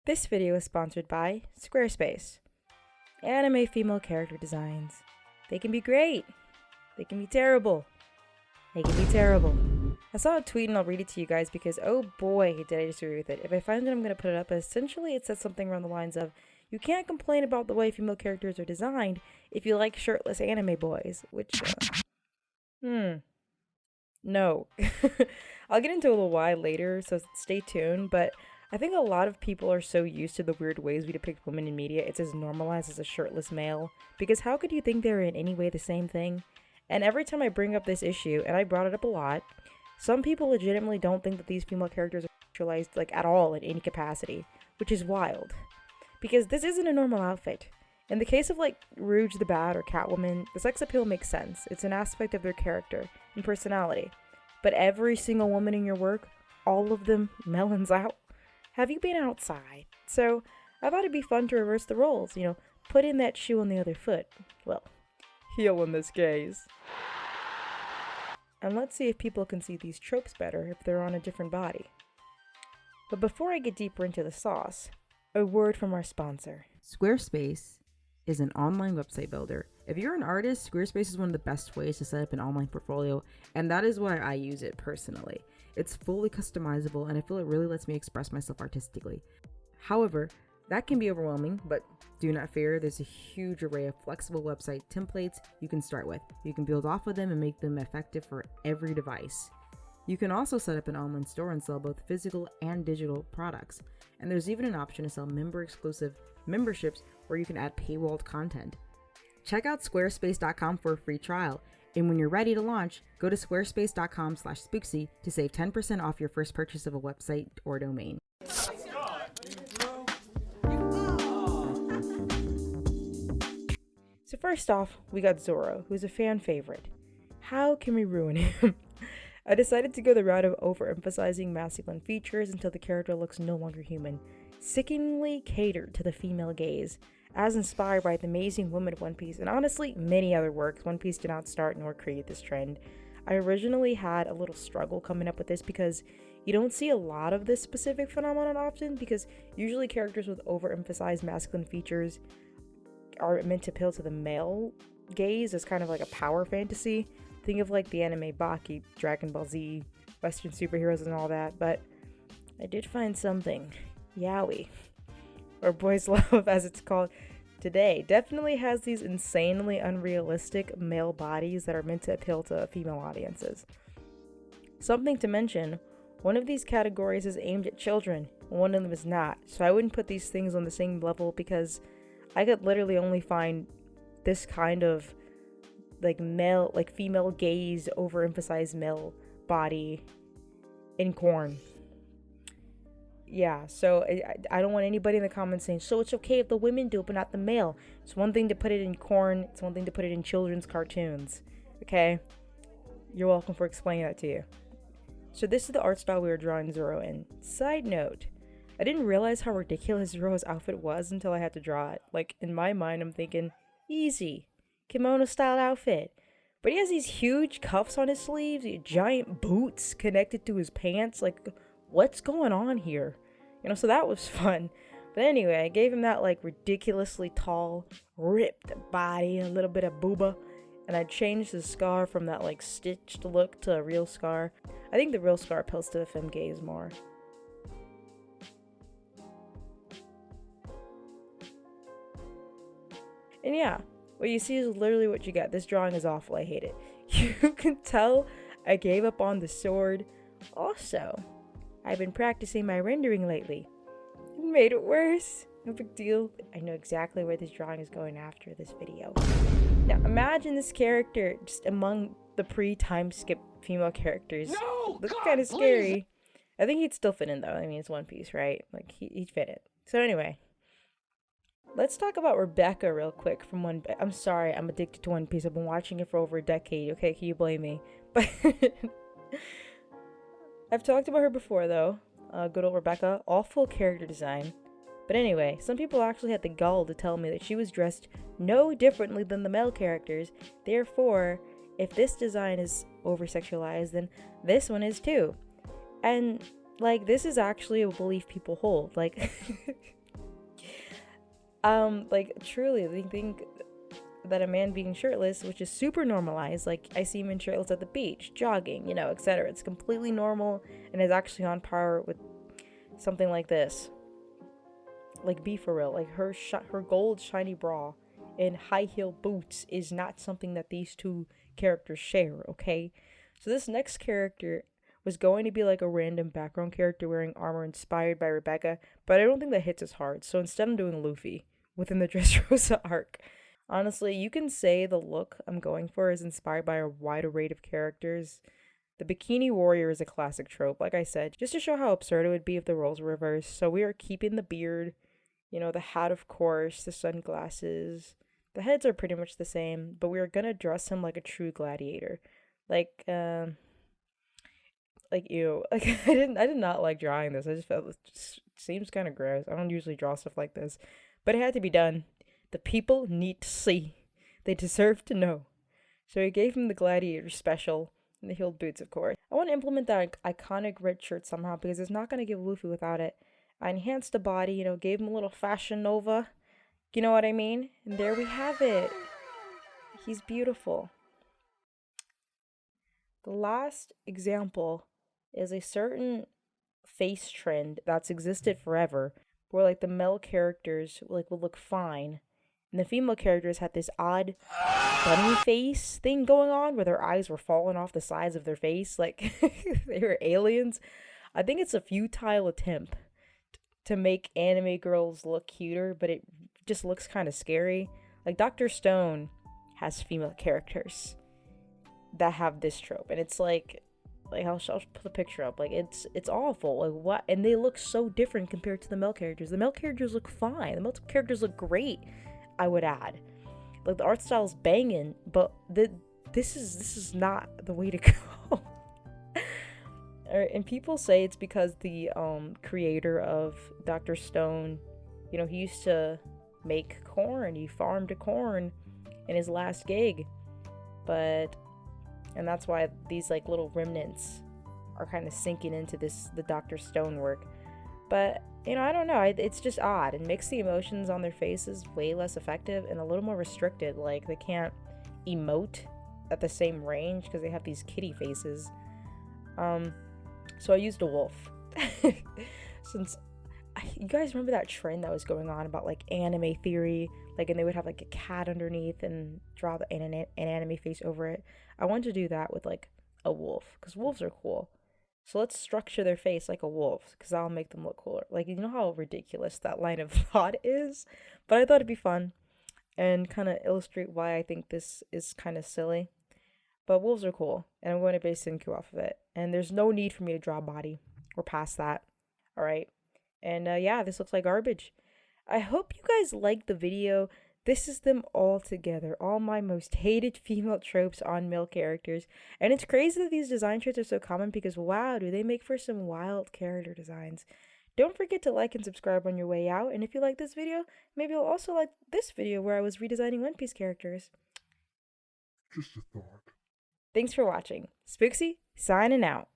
This video is sponsored by Squarespace. Anime female character designs. They can be great. They can be terrible. They can be terrible. I saw a tweet and I'll read it to you guys because oh boy did I disagree with it. If I find it, I'm going to put it up. Essentially it says something around the lines of, you can't complain about the way female characters are designed if you like shirtless anime boys. Which, no. I'll get into a little why later, so stay tuned, but I think a lot of people are so used to the weird ways we depict women in media, it's as normalized as a shirtless male, because how could you think they're in any way the same thing? And every time I bring up this issue, and I brought it up a lot, some people legitimately don't think that these female characters are sexualized, like, at all in any capacity, which is wild. Because this isn't a normal outfit. In the case of, like, Rouge the Bat or Catwoman, the sex appeal makes sense. It's an aspect of their character and personality. But every single woman in your work, all of them, melons out. Have you been outside? So, I thought it'd be fun to reverse the roles, put in that shoe on the other foot. Well, heel in this case. And let's see if people can see these tropes better if they're on a different body. But before I get deeper into the sauce, a word from our sponsor. Squarespace is an online website builder. If you're an artist, Squarespace is one of the best ways to set up an online portfolio, and that is why I use it personally. It's fully customizable, and I feel it really lets me express myself artistically. However, that can be overwhelming, but do not fear, there's a huge array of flexible website templates you can start with. You can build off of them and make them effective for every device. You can also set up an online store and sell both physical and digital products. And there's even an option to sell member-exclusive memberships where you can add paywalled content. Check out squarespace.com for a free trial. And when you're ready to launch, go to squarespace.com/spooksy to save 10% off your first purchase of a website or domain. So first off, we got Zoro, who's a fan favorite. How can we ruin him? I decided to go the route of overemphasizing masculine features until the character looks no longer human, sickeningly catered to the female gaze, as inspired by the amazing women of One Piece, and honestly, many other works. One Piece did not start nor create this trend. I originally had a little struggle coming up with this because you don't see a lot of this specific phenomenon often, because usually characters with overemphasized masculine features are meant to appeal to the male gaze as kind of like a power fantasy. Think of like the anime Baki, Dragon Ball Z, Western superheroes and all that, but I did find something. Yaoi, or Boys Love as it's called today, definitely has these insanely unrealistic male bodies that are meant to appeal to female audiences. Something to mention, one of these categories is aimed at children, one of them is not, so I wouldn't put these things on the same level because I could literally only find this kind of female gaze, overemphasized male body in Corn. Yeah, so I don't want anybody in the comments saying, so it's okay if the women do it, but not the male. It's one thing to put it in Corn, it's one thing to put it in children's cartoons. Okay? You're welcome for explaining that to you. So this is the art style we were drawing Zoro in. Side note, I didn't realize how ridiculous Zoro's outfit was until I had to draw it. Like, in my mind, I'm thinking, easy. Kimono style outfit. But he has these huge cuffs on his sleeves, giant boots connected to his pants. Like, what's going on here? So that was fun. But anyway, I gave him that like ridiculously tall, ripped body, a little bit of booba. And I changed the scar from that like stitched look to a real scar. I think the real scar appeals to the femme gaze more. And yeah, what you see is literally what you get. This drawing is awful. I hate it. You can tell I gave up on the sword. Also, I've been practicing my rendering lately. It made it worse. No big deal. I know exactly where this drawing is going after this video. Now, imagine this character just among the pre-time skip female characters. No! Looks God, kind of scary. please. I think he'd still fit in though. I mean, it's One Piece, right? Like, he'd fit it. So anyway. Let's talk about Rebecca real quick from One Piece. I'm sorry, I'm addicted to One Piece. I've been watching it for over a decade. Okay, can you blame me? But I've talked about her before though. Good old Rebecca. Awful character design. But anyway, some people actually had the gall to tell me that she was dressed no differently than the male characters. Therefore, if this design is over-sexualized, then this one is too. And Like, this is actually a belief people hold. Like, like, truly, they think that a man being shirtless, which is super normalized, like, I see men shirtless at the beach, jogging, you know, etc. It's completely normal and is actually on par with something like this. Like, be for real. Like, her gold shiny bra and high heel boots is not something that these two characters share, okay? So this next character was going to be like a random background character wearing armor inspired by Rebecca, but I don't think that hits as hard. So instead I'm doing Luffy within the Dressrosa arc. Honestly, you can say the look I'm going for is inspired by a wide array of characters. The bikini warrior is a classic trope, like I said, just to show how absurd it would be if the roles were reversed. So we are keeping the beard, you know, the hat, of course, the sunglasses. The heads are pretty much the same, but we are gonna dress him like a true gladiator. Like, ew. Like, I did not like drawing this. I just felt it just seems kind of gross. I don't usually draw stuff like this, but it had to be done. The people need to see. They deserve to know. So he gave him the gladiator special and the heeled boots, of course. I want to implement that iconic red shirt somehow because it's not going to give Luffy without it. I enhanced the body, you know, gave him a little fashion nova. You know what I mean? And there we have it. He's beautiful. The last example is a certain face trend that's existed forever where like the male characters like will look fine and the female characters had this odd bunny face thing going on where their eyes were falling off the sides of their face like they were aliens. I think it's a futile attempt to make anime girls look cuter, but it just looks kind of scary. Like Dr. Stone has female characters that have this trope, and it's like I'll put the picture up. Like it's awful. Like what? And they look so different compared to the male characters. The male characters look fine. The male characters look great. I would add, like the art style's banging, but this is not the way to go. And people say it's because the creator of Dr. Stone, you know, he used to make corn. He farmed corn in his last gig, and that's why these like little remnants are kind of sinking into the Dr. Stone work. But you know, I don't know. It's just odd, and makes the emotions on their faces way less effective and a little more restricted. Like they can't emote at the same range because they have these kitty faces. So I used a wolf. Since you guys remember that trend that was going on about like anime theory, like, and they would have like a cat underneath and draw an anime face over it. I wanted to do that with like a wolf because wolves are cool. So let's structure their face like a wolf because that'll make them look cooler. Like, you know how ridiculous that line of thought is? But I thought it'd be fun and kind of illustrate why I think this is kind of silly. But wolves are cool, and I'm going to base Senku off of it. And there's no need for me to draw a body. We're past that. All right. And yeah, this looks like garbage. I hope you guys liked the video. This is them all together. All my most hated female tropes on male characters. And it's crazy that these design traits are so common because, wow, do they make for some wild character designs. Don't forget to like and subscribe on your way out. And if you like this video, maybe you'll also like this video where I was redesigning One Piece characters. Just a thought. Thanks for watching. Spooksy, signing out.